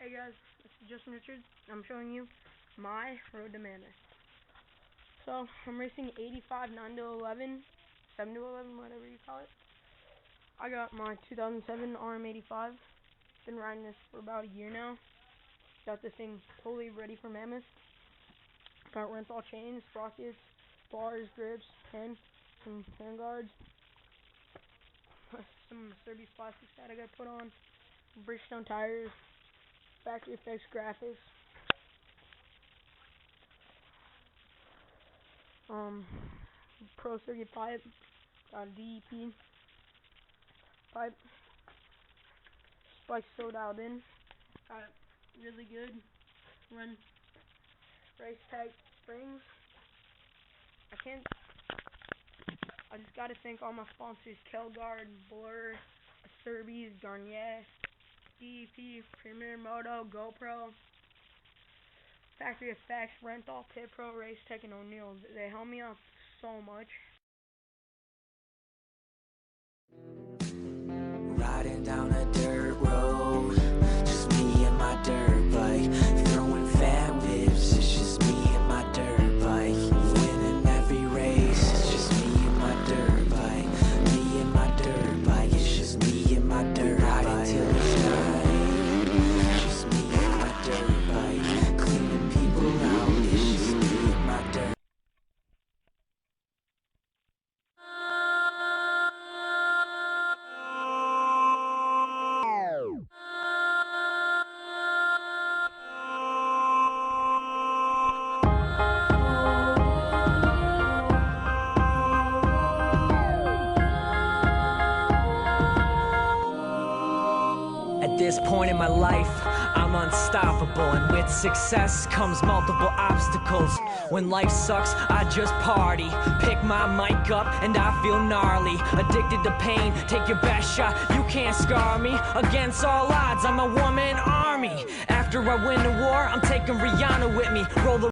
Hey guys, this is Justin Richards. I'm showing you my road to Mammoth. So, I'm racing 85, 9 to 11, 7 to 11, whatever you call it. I got my 2007 RM85. Been riding this for about a year now. Got this thing totally ready for Mammoth. Got Renthal chains, sprockets, bars, grips, pen, some hand guards. Some Serbi's plastics that I got put on. Bridgestone tires. Factory effects graphics. Pro circuit pipe. Got a DEP pipe. Spikes so dialed in. Got really good run race tag springs. I just gotta thank all my sponsors: Kelgard, Blur, Serbi's, Garnier, DEP, Premier Moto, GoPro, Factory Effects, Renthal, Pit Pro, Race Tech, and O'Neill's. They help me out so much. Riding down a dirt road, just me and my dirt bike. Throwing fat whips, it's just me and my dirt bike. Winning every race, it's just me and my dirt bike. Me and my dirt bike, it's just me and my dirt bike. Riding till it's night, just me and my dirt bike. Cleaning people out, it's just me and my dirt. At this point in my life, I'm unstoppable, and with success comes multiple obstacles. When life sucks, I just party, pick my mic up and I feel gnarly. Addicted to pain, take your best shot, you can't scar me. Against all odds, I'm a one-man army. After I win the war, I'm taking Rihanna with me. Roll the